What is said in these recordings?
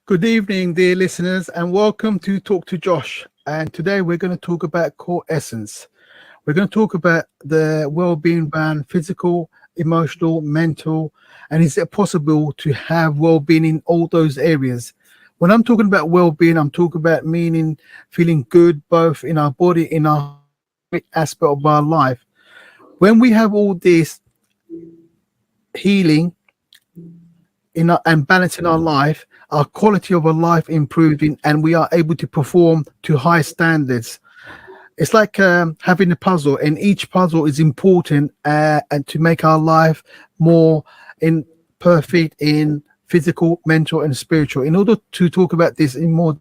Good evening, dear listeners, and welcome to Talk to Josh. And today we're going to talk about core essence. We're going to talk about the well-being band, physical, emotional, mental, and is it possible to have well-being in all those areas? When I'm talking about well-being, I'm talking about meaning feeling good both in our body, in our aspect of our life. When we have all this healing and balance in our life, our quality of our life improving, and we are able to perform to high standards. It's like having a puzzle, and each puzzle is important and to make our life more in perfect in physical, mental, and spiritual. In order to talk about this in more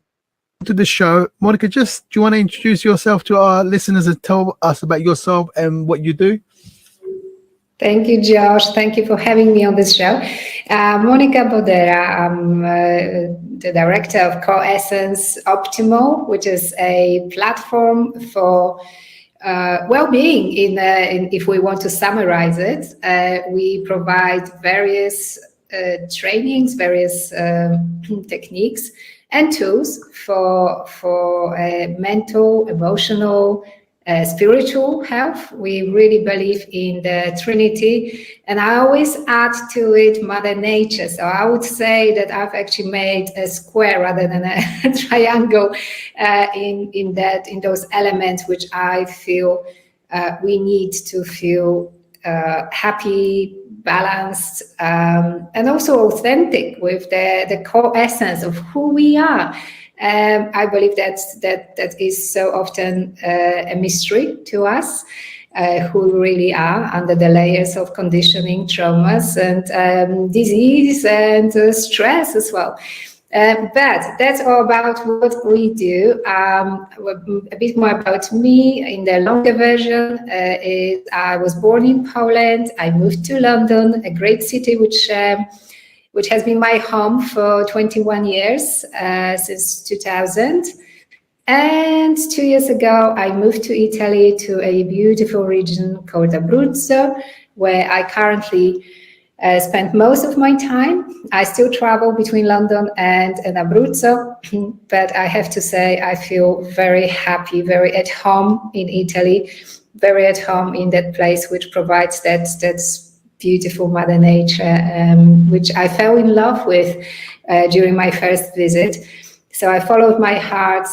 to the show, Monica, just do you want to introduce yourself to our listeners and tell us about yourself and what you do? Thank you, Josh. Thank you for having me on this show. Monika Bodera. I'm the director of Core Essence Optimal, which is a platform for well-being. If we want to summarize it, we provide various trainings, various techniques and tools for mental, emotional, spiritual health. We really believe in the Trinity, and I always add to it Mother Nature. So I would say that I've actually made a square rather than a triangle in those elements which I feel we need to feel happy, balanced, and also authentic with the core essence of who we are. I believe that is so often a mystery to us, who we really are under the layers of conditioning, traumas, and disease and stress as well. But that's all about what we do. A bit more about me in the longer version is I was born in Poland. I moved to London, a great city which has been my home for 21 years, since 2000. And 2 years ago, I moved to Italy, to a beautiful region called Abruzzo, where I currently spend most of my time. I still travel between London and Abruzzo, but I have to say I feel very happy, very at home in Italy, very at home in that place which provides that beautiful Mother Nature, which I fell in love with during my first visit. So I followed my heart.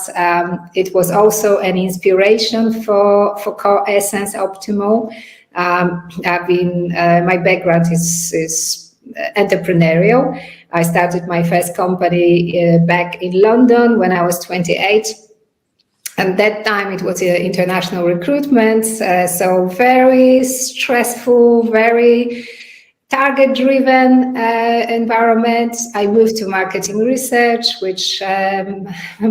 It was also an inspiration for Core Essence Optimal. My background is entrepreneurial. I started my first company back in London when I was 28. And that time it was international recruitment, so very stressful, very target-driven environment. I moved to marketing research, which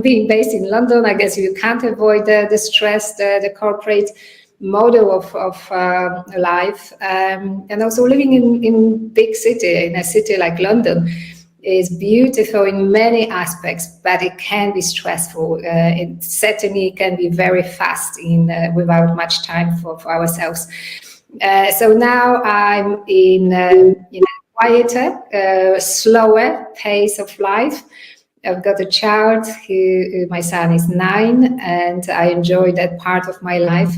being based in London, I guess you can't avoid the stress, the corporate model of life. And also living in big city, in a city like London, is beautiful in many aspects, but it can be stressful. It certainly can be very fast without much time for ourselves. So now I'm in a quieter, slower pace of life. I've got a child my son is 9, and I enjoy that part of my life.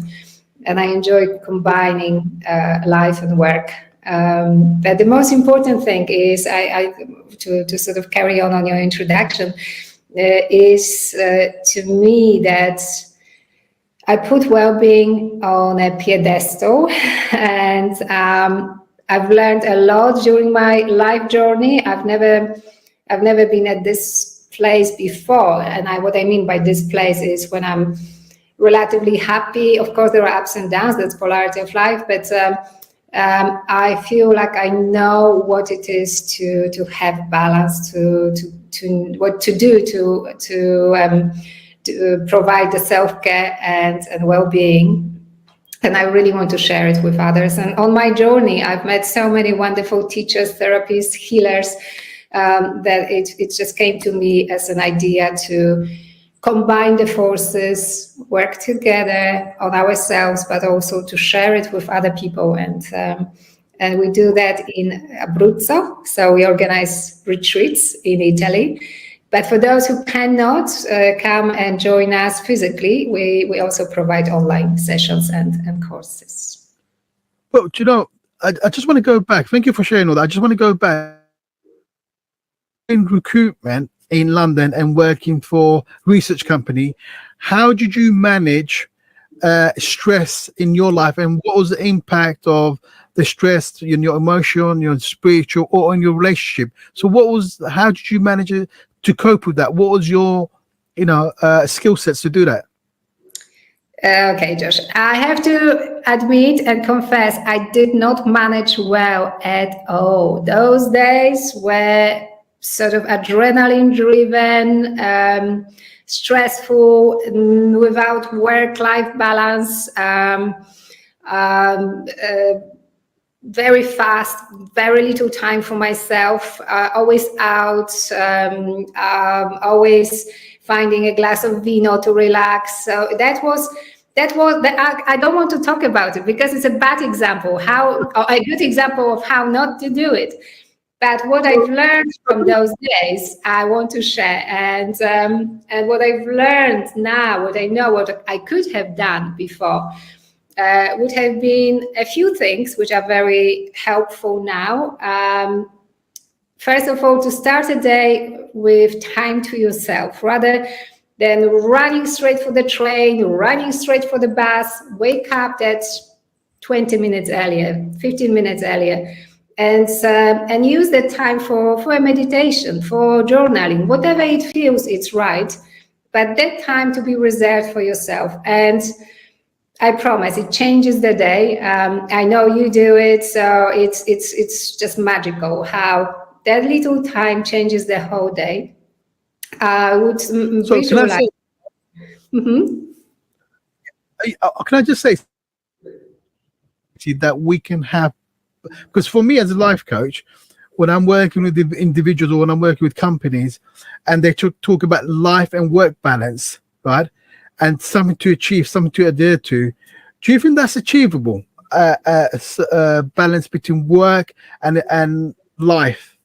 And I enjoy combining life and work. But the most important thing is, to sort of carry on your introduction, is to me that I put well-being on a pedestal, and I've learned a lot during my life journey. I've never been at this place before, and what I mean by this place is when I'm relatively happy. Of course, there are ups and downs. That's polarity of life, but I feel like I know what it is to have balance, to what to do to provide the self-care and well-being. And I really want to share it with others. And on my journey, I've met so many wonderful teachers, therapists, healers, that it just came to me as an idea to combine the forces, work together on ourselves, but also to share it with other people. And we do that in Abruzzo. So we organize retreats in Italy. But for those who cannot come and join us physically, we also provide online sessions and courses. But I just want to go back. Thank you for sharing all that. I just want to go back in recruitment in London and working for research company. How did you manage stress in your life, and what was the impact of the stress in your emotion, your spiritual, or in your relationship? So how did you manage it to cope with that? What was your skill sets to do that? Okay, Josh, I have to admit and confess I did not manage well at all. Those days were sort of adrenaline driven, stressful, without work-life balance, very fast, very little time for myself, always out, always finding a glass of vino to relax. So that was I don't want to talk about it because it's a bad example, a good example of how not to do it. But what I've learned from those days, I want to share, and what I've learned now, what I know, what I could have done before, would have been a few things which are very helpful now. First of all, to start a day with time to yourself, rather than running straight for the train, running straight for the bus. Wake up that 20 minutes earlier, 15 minutes earlier, and use that time for a meditation, for journaling, whatever it feels it's right, but that time to be reserved for yourself. And I promise it changes the day. I know you do it, so it's just magical how that little time changes the whole day. I would visualize. Can I just say that we can have, because for me as a life coach, when I'm working with individuals or when I'm working with companies and they talk about life and work balance, right? And something to achieve, something to adhere to. Do you think that's achievable? Balance between work and life?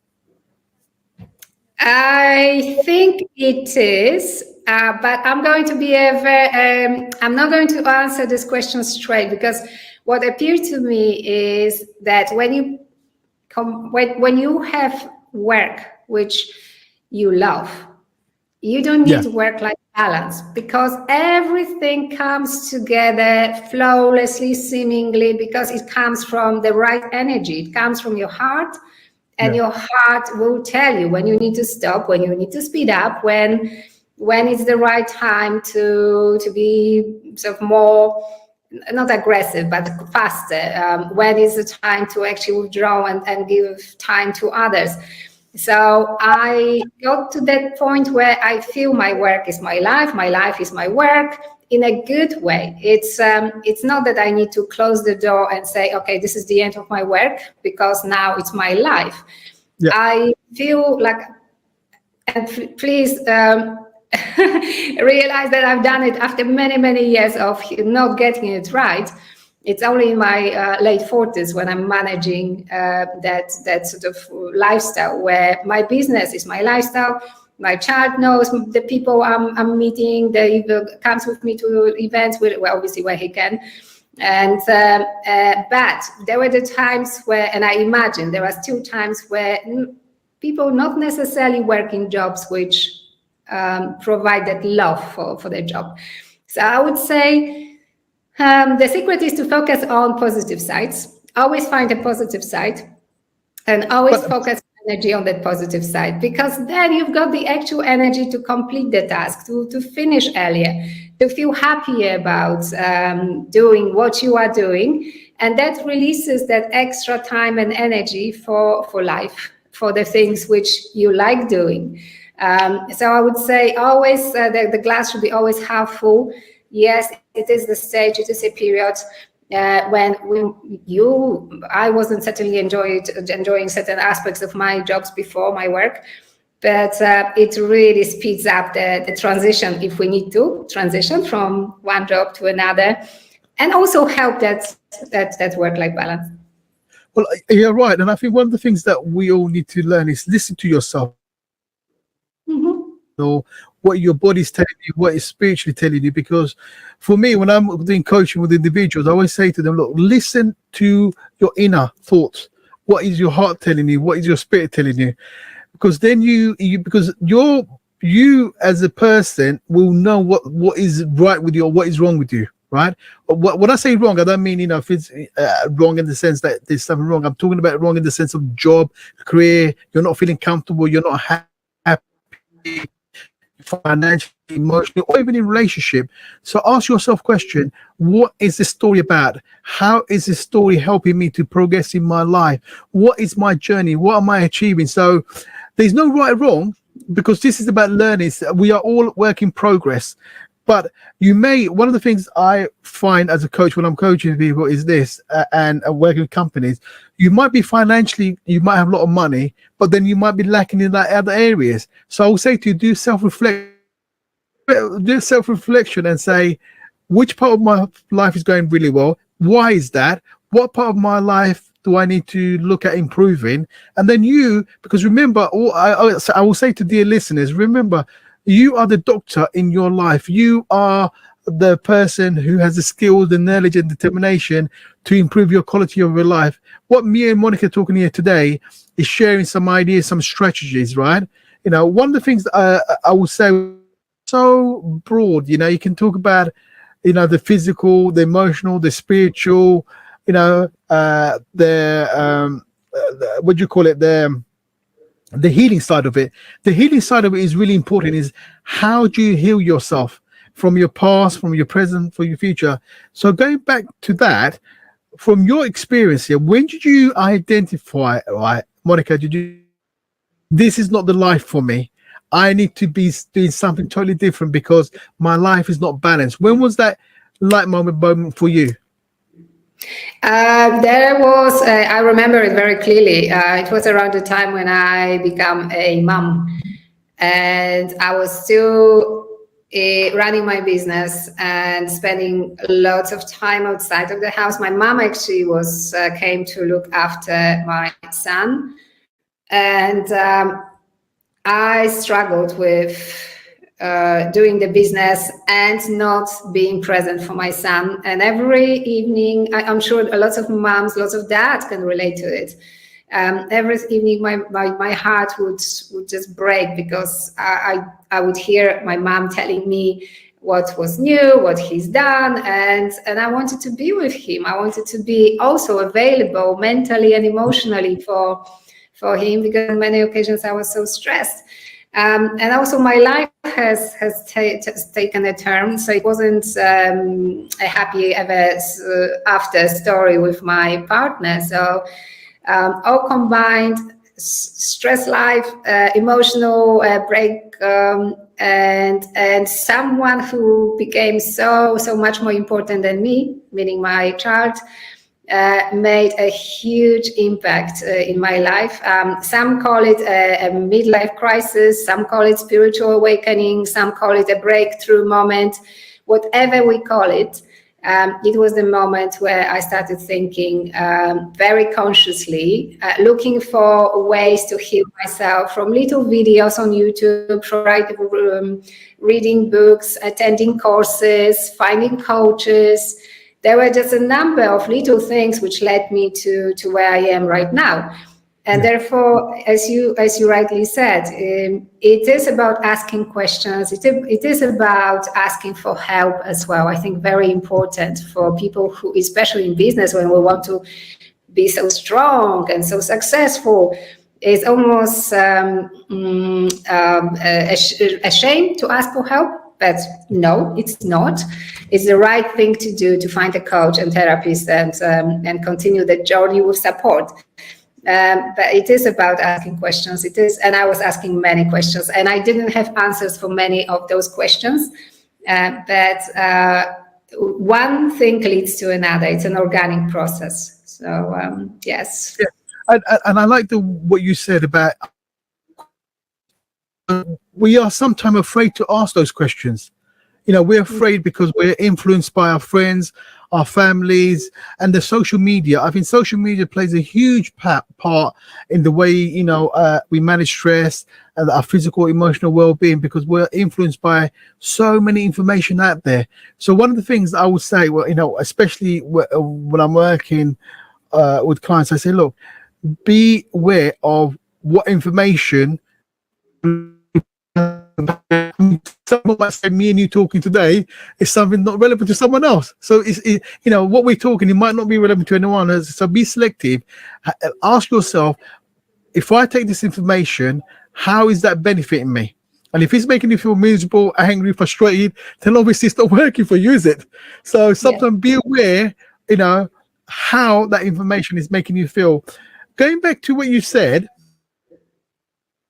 I think it is, but I'm going to be I'm not going to answer this question straight, because what appeared to me is that when you have work which you love, you don't need work-life balance, because everything comes together flawlessly, seemingly, because it comes from the right energy. It comes from your heart, and your heart will tell you when you need to stop, when you need to speed up, when it's the right time to be sort of more, not aggressive, but faster, when is the time to actually withdraw and give time to others. So I got to that point where I feel my work is my life is my work, in a good way. It's not that I need to close the door and say, okay, this is the end of my work, because now it's my life. I feel like, and please realize that I've done it after many, many years of not getting it right. It's only in my late 40s when I'm managing that sort of lifestyle, where my business is my lifestyle. My child knows the people I'm meeting. They comes with me to events, obviously where he can. And but there were the times where, and I imagine there are still times where people not necessarily work in jobs which provide that love for their job. So I would say, the secret is to focus on positive sides. Always find a positive side, and always focus energy on that positive side, because then you've got the actual energy to complete the task, to finish earlier, to feel happier about doing what you are doing, and that releases that extra time and energy for life, for the things which you like doing. So I would say always the glass should be always half full. Yes, it is the stage, it is a period when I wasn't certainly enjoying certain aspects of my jobs before, my work, but it really speeds up the transition, if we need to transition from one job to another, and also help that work-life balance. Well, you're right, and I think one of the things that we all need to learn is listen to yourself. or what your body's telling you, what is spiritually telling you. Because for me, when I'm doing coaching with individuals, I always say to them, look, listen to your inner thoughts. What is your heart telling you? What is your spirit telling you? Because then you as a person will know what is right with you or what is wrong with you, right? When I say wrong, I don't mean, if it's wrong in the sense that there's something wrong. I'm talking about wrong in the sense of job, career. You're not feeling comfortable, you're not happy financially, emotionally, or even in relationship. So ask yourself question: what is this story about? How is this story helping me to progress in my life? What is my journey? What am I achieving? So there's no right or wrong, because this is about learning. We are all work in progress. But one of the things I find as a coach when I'm coaching people is this, and working with companies, you might be financially, you might have a lot of money, but then you might be lacking in that other areas. So I will say to you, do self-reflection and say, which part of my life is going really well? Why is that? What part of my life do I need to look at improving? And then because remember, I will say to dear listeners, remember, you are the doctor in your life. You are the person who has the skills, the knowledge, and determination to improve your quality of your life. What me and Monica are talking here today is sharing some ideas, some strategies, right? One of the things that I will say, so broad, you can talk about, the physical, the emotional, the spiritual, what do you call it, the healing side of it. The healing side of it is really important. Is how do you heal yourself from your past, from your present, for your future? So going back to that, from your experience here, when did you identify, right, Monica, this is not the life for me? I need to be doing something totally different because my life is not balanced. When was that light moment for you? There was, I remember it very clearly. It was around the time when I became a mom, and I was still running my business and spending lots of time outside of the house. My mom actually came to look after my son, and I struggled with doing the business and not being present for my son. And every evening, I'm sure lots of moms, lots of dads can relate to it. Every evening, my heart would just break, because I would hear my mom telling me what was new, what he's done, and I wanted to be with him. I wanted to be also available mentally and emotionally for him, because on many occasions I was so stressed. And also my life has taken a turn, so it wasn't a happy ever after story with my partner. So all combined, stress life, emotional break, and someone who became so much more important than me, meaning my child, made a huge impact in my life. Some call it a midlife crisis, some call it spiritual awakening, some call it a breakthrough moment. Whatever we call it, it was the moment where I started thinking very consciously, looking for ways to heal myself, from little videos on YouTube, from reading books, attending courses, finding coaches. There were just a number of little things which led me to where I am right now. And therefore, as you rightly said, it is about asking questions. It is about asking for help as well. I think very important for people who, especially in business, when we want to be so strong and so successful, it's almost a shame to ask for help. But no, it's not. It's the right thing to do, to find a coach and therapist and continue the journey with support. But it is about asking questions. It is, and I was asking many questions, and I didn't have answers for many of those questions. But one thing leads to another. It's an organic process. So yes. Yeah. And I like what you said about we are sometimes afraid to ask those questions. We're afraid because we're influenced by our friends, our families, and the social media. I think social media plays a huge part in the way, we manage stress and our physical, emotional well-being, because we're influenced by so many information out there. So one of the things I would say, well, especially when I'm working with clients, I say, look, be aware of what information. Someone might say me and you talking today is something not relevant to someone else. So what we're talking, it might not be relevant to anyone else. So be selective. Ask yourself, if I take this information, how is that benefiting me? And if it's making you feel miserable, angry, frustrated, then obviously it's not working for you, is it? So sometimes be aware, how that information is making you feel. Going back to what you said,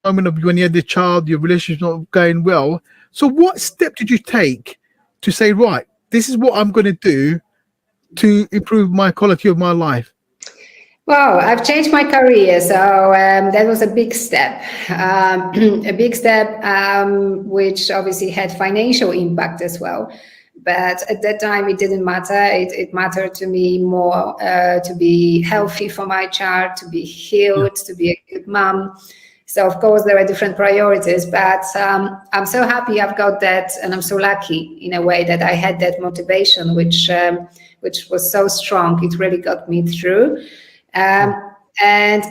moment of when you had the child, your relationship not going well. So what step did you take to say, right, this is what I'm going to do to improve my quality of my life? Well, I've changed my career, so that was a big step, which obviously had financial impact as well. But at that time, it didn't matter. It mattered to me more to be healthy for my child, to be healed, to be a good mom. So, of course, there are different priorities, but I'm so happy I've got that, and I'm so lucky in a way that I had that motivation, which was so strong. It really got me through. And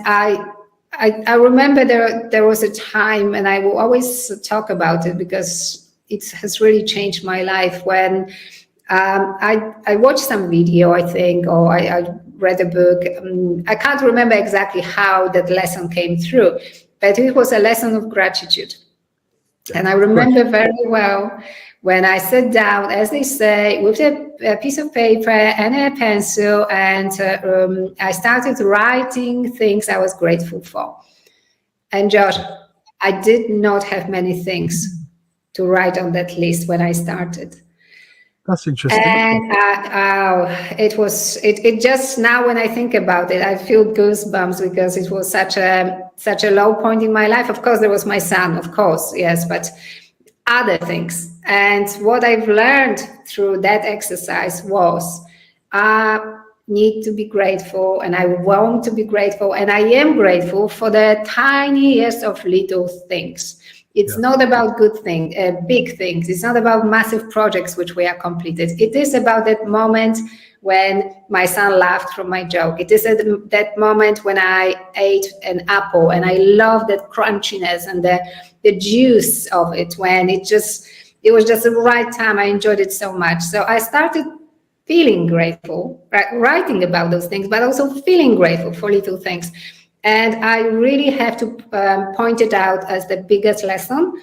I remember there was a time, and I will always talk about it because it has really changed my life, when I watched some video, I think, or I read a book. I can't remember exactly how that lesson came through, but it was a lesson of gratitude. And I remember very well when I sat down, as they say, with a piece of paper and a pencil, and I started writing things I was grateful for. And Josh, I did not have many things to write on that list when I started. That's interesting. And it just, now when I think about it, I feel goosebumps, because it was such a low point in my life. Of course, there was my son, of course, yes, but other things. And what I've learned through that exercise was I need to be grateful, and I want to be grateful, and I am grateful for the tiniest of little things. It's not about good things, big things. It's not about massive projects which we are completed. It is about that moment when my son laughed from my joke. It is that moment when I ate an apple and I love that crunchiness and the juice of it, when it was just the right time. I enjoyed it so much. So I started feeling grateful, writing about those things, but also feeling grateful for little things. And I really have to point it out as the biggest lesson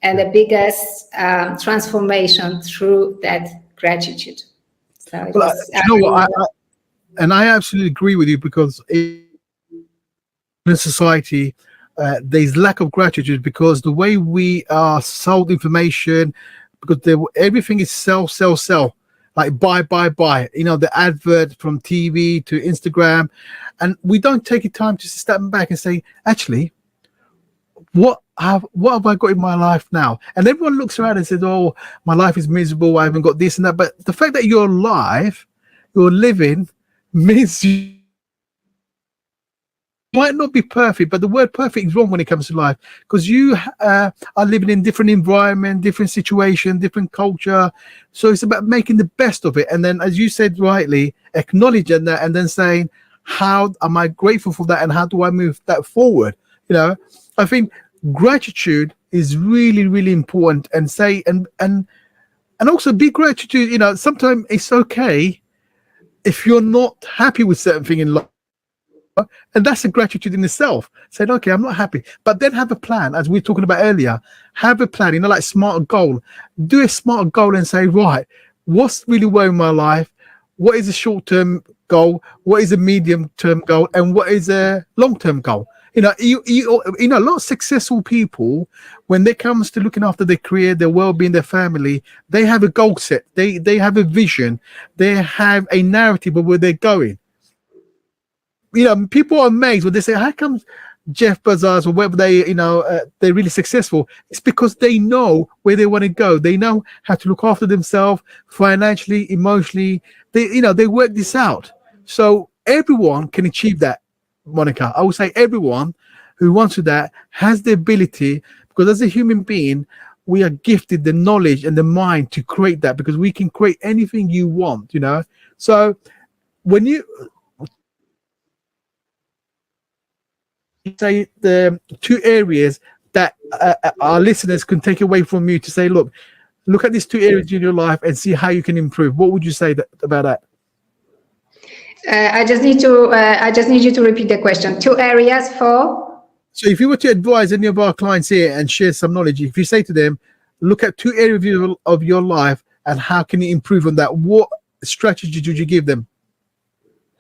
and the biggest transformation through that gratitude. So it was, I absolutely agree with you, because in society, there's lack of gratitude, because the way we are sold information, because everything is sell, like buy. The advert from TV to Instagram, and we don't take the time to step back and say, actually, what have I got in my life now? And everyone looks around and says, oh, my life is miserable, I haven't got this and that. But the fact that you're alive, you're living, means you might not be perfect, but the word perfect is wrong when it comes to life, because you are living in different environment, different situation, different culture. So it's about making the best of it. And then, as you said rightly, acknowledging that, and then saying, how am I grateful for that, and how do I move that forward? I think gratitude is really, really important. And say, and also be gratitude. Sometimes it's okay if you're not happy with certain thing in life. And that's a gratitude in itself. Saying, okay, I'm not happy, but then have a plan, as we were talking about earlier. Have a plan, like smart goal. Do a smart goal and say, right, what's really well in my life? What is a short-term goal? What is a medium-term goal? And what is a long-term goal? A lot of successful people, when it comes to looking after their career, their well-being, their family, they have a goal set. They have a vision. They have a narrative of where they're going. People are amazed when they say, how come Jeff Bezos or whether they, they're really successful, it's because they know where they want to go. They know how to look after themselves financially, emotionally. They work this out. So everyone can achieve that, Monica. I would say everyone who wants to that has the ability, because as a human being, we are gifted the knowledge and the mind to create that, because we can create anything you want, So when you say the two areas that our listeners can take away from you to say, look at these two areas in your life and see how you can improve, what would you say about that? I just need you to repeat the question. Two areas for? So if you were to advise any of our clients here and share some knowledge, if you say to them, look at two areas of your life and how can you improve on that, what strategy would you give them?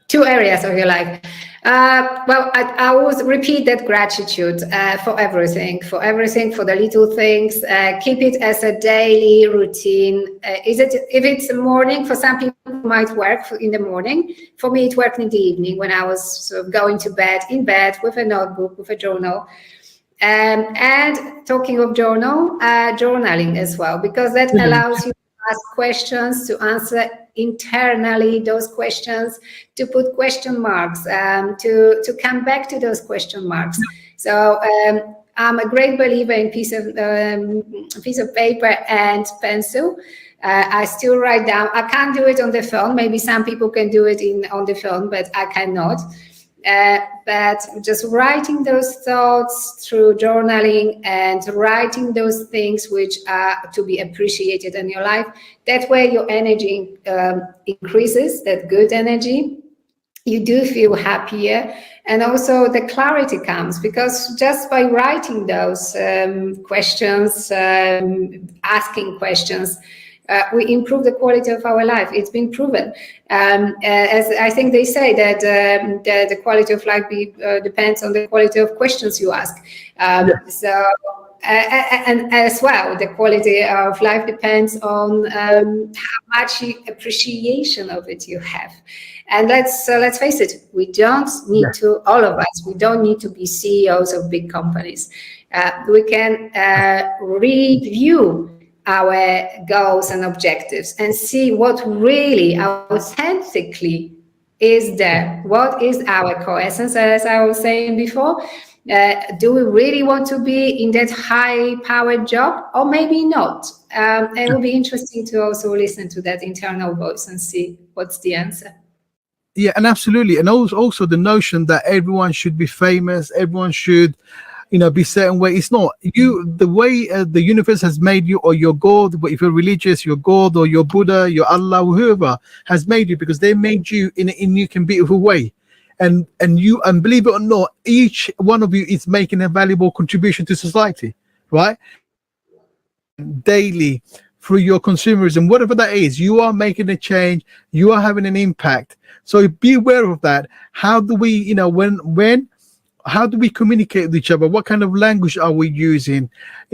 Two areas of your life. Well, I would repeat that gratitude for everything, for the little things. Keep it as a daily routine. If it's morning, for some people it might work in the morning. For me, it worked in the evening when I was going to bed, in bed with a notebook, with a journal. And talking of journaling as well, because that allows you to ask questions, to answer internally those questions, to put question marks, to come back to those question marks. So I'm a great believer in piece of paper and pencil. I still write down. I can't do it on the phone. Maybe some people can do it on the phone, but I cannot. But just writing those thoughts through journaling and writing those things which are to be appreciated in your life, that way your energy increases, that good energy. You do feel happier, and also the clarity comes, because just by writing those questions, asking questions, we improve the quality of our life. It's been proven. As I think they say that the quality of life depends on the quality of questions you ask. So, and as well, the quality of life depends on how much appreciation of it you have. And let's face it, we don't need to, all of us, we don't need to be CEOs of big companies. We can review our goals and objectives and see what really authentically is there. What is our core essence, as I was saying before? Do we really want to be in that high-powered job, or maybe not? It will be interesting to also listen to that internal voice and see what's the answer. Yeah, and absolutely. And also the notion that everyone should be famous, everyone should be certain way. It's not the way the universe has made you, or your God, if you're religious, your God or your Buddha, your Allah, whoever has made you, because they made you in a unique and beautiful way. And believe it or not, each one of you is making a valuable contribution to society, right? Daily, through your consumerism, whatever that is, you are making a change, you are having an impact. So be aware of that. How do we, how do we communicate with each other? What kind of language are we using?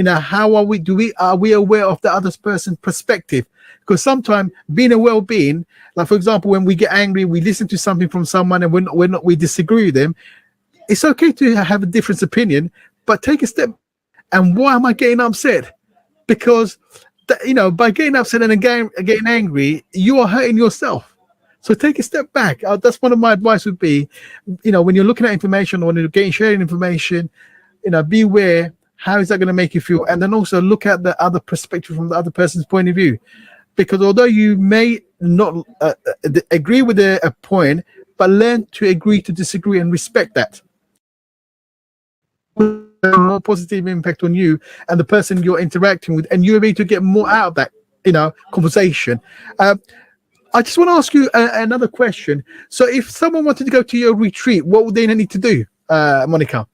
How are we aware of the other person's perspective? Because sometimes being a well-being, like for example, when we get angry, we listen to something from someone and we disagree with them. It's okay to have a different opinion, but take a step. And why am I getting upset? Because by getting upset and getting angry, you are hurting yourself. So take a step back. That's one of my advice would be, when you're looking at information, or when you're sharing information, be aware, how is that going to make you feel? And then also look at the other perspective from the other person's point of view. Because although you may not agree with a point, but learn to agree to disagree and respect that. More positive impact on you and the person you're interacting with, and you're able to get more out of that, conversation. I just want to ask you another question. So if someone wanted to go to your retreat, what would they need to do, Monika?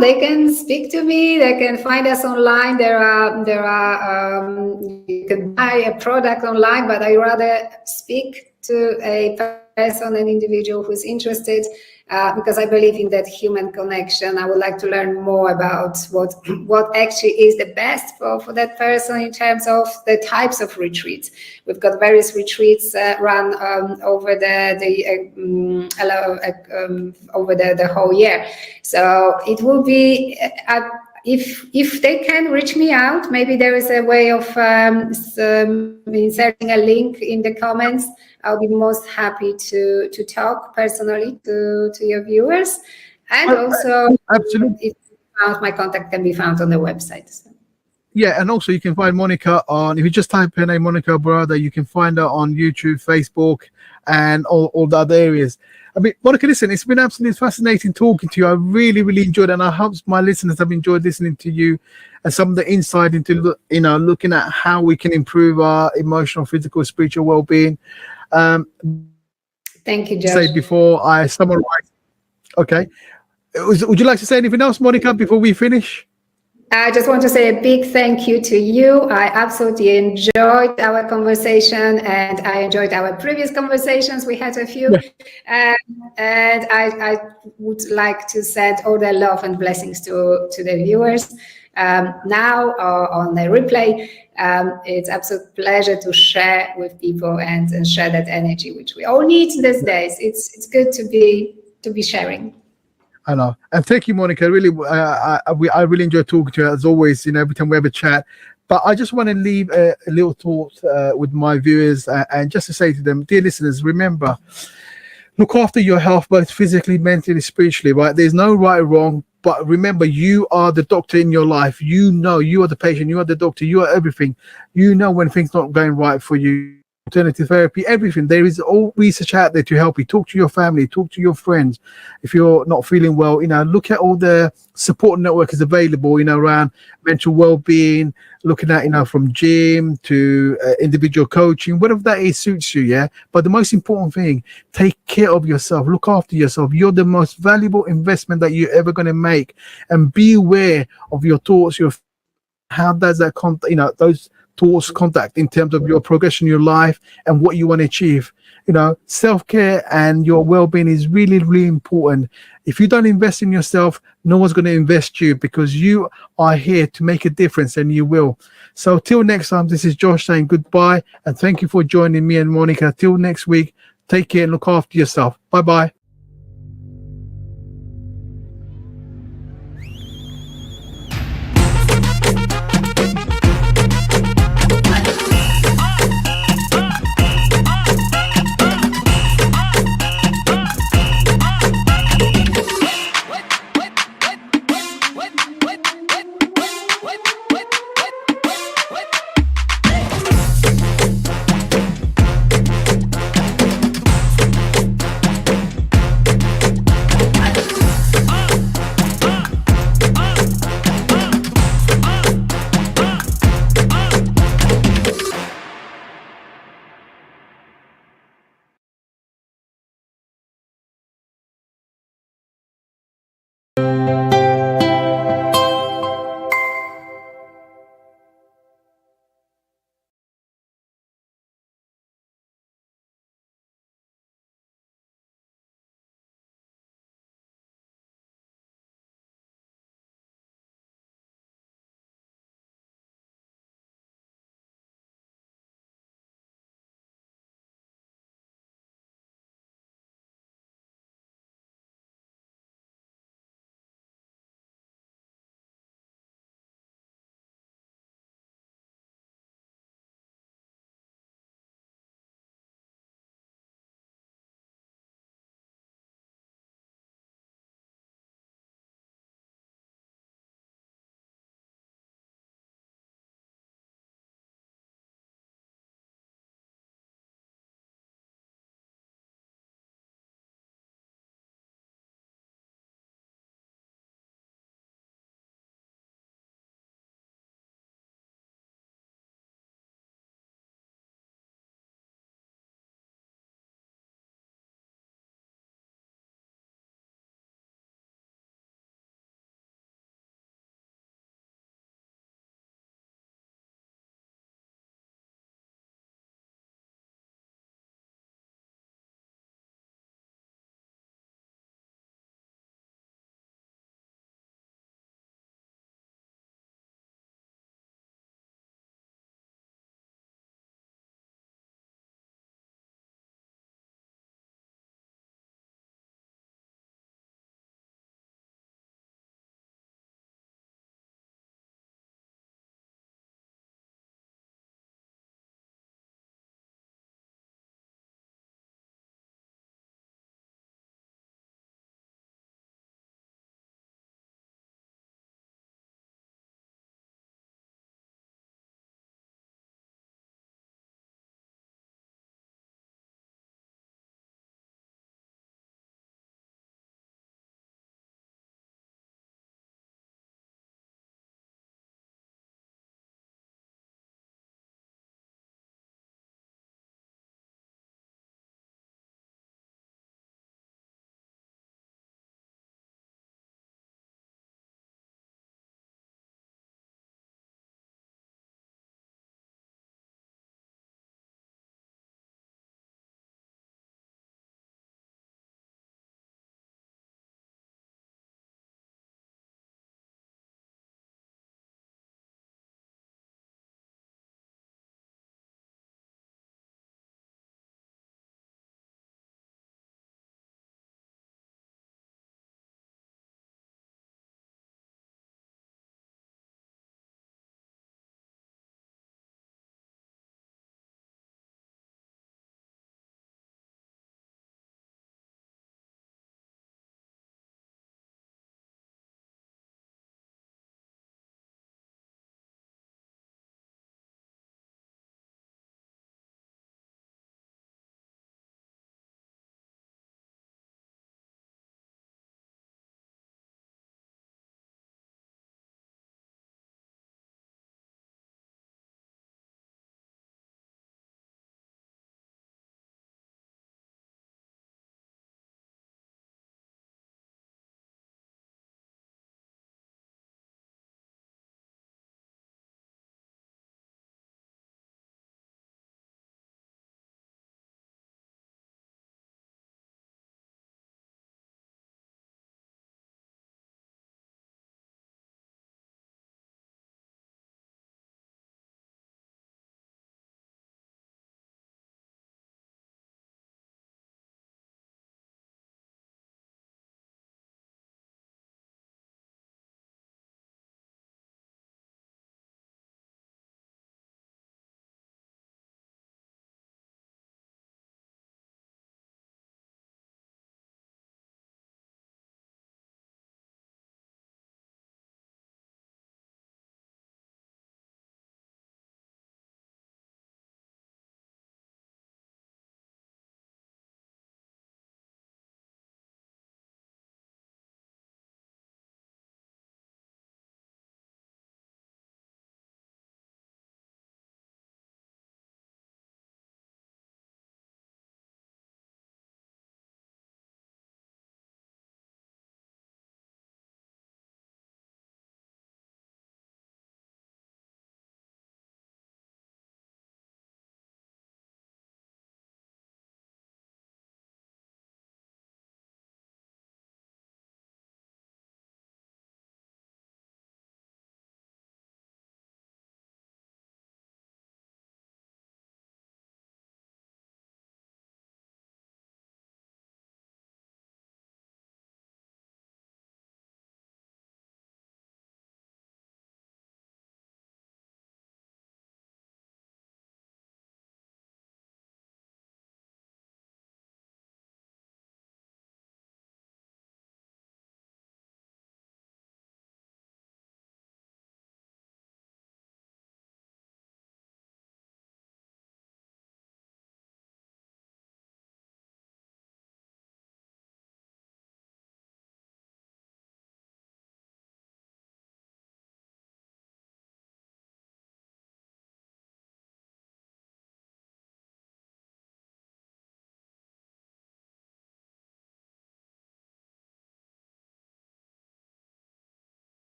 They can speak to me. They can find us online. There are you can buy a product online, but I rather speak to a person, an individual who's interested. because I believe in that human connection. I would like to learn more about what actually is the best for that person in terms of the types of retreats. We've got various retreats run over over the whole year. So it will be if they can reach me out, maybe there is a way of inserting a link in the comments. I'll be most happy to talk personally to your viewers, and also Absolutely. my contact can be found on the website. So. Yeah, and also you can find Monika on, if you just type her name, Monika Bodera, you can find her on YouTube, Facebook, and all the other areas. I mean, Monika, listen, it's been absolutely fascinating talking to you. I really, really enjoyed it, and I hope my listeners have enjoyed listening to you and some of the insight into, looking at how we can improve our emotional, physical, spiritual well-being. Thank you, Josh. Say before I summarize. Okay. Would you like to say anything else, Monika, before we finish? I just want to say a big thank you to you. I absolutely enjoyed our conversation, and I enjoyed our previous conversations. We had a few, and I would like to send all the love and blessings to the viewers now or on the replay. It's absolute pleasure to share with people and share that energy which we all need these days. It's good to be sharing. I know, and thank you, Monika. Really, I really enjoy talking to you as always. Every time we have a chat. But I just want to leave a little thought with my viewers, and just to say to them, dear listeners, remember, look after your health, both physically, mentally, spiritually. Right? There's no right or wrong. But remember, you are the doctor in your life. You are the patient. You are the doctor. You are everything. You know when things not going right for you. Alternative therapy, everything. There is all research out there to help you. Talk to your family, talk to your friends. If you're not feeling well, look at all the support network is available, around mental well-being, looking at, from gym to individual coaching, whatever that is suits you. Yeah. But the most important thing, take care of yourself, look after yourself. You're the most valuable investment that you're ever going to make, and be aware of your thoughts, how does that those thoughts contact in terms of your progression, your life, and what you want to achieve. Self-care and your well-being is really, really important. If you don't invest in yourself, no one's going to invest you, because you are here to make a difference, and you will. So till next time, this is Josh saying goodbye, and thank you for joining me and Monika. Till next week, take care and look after yourself. Bye-bye.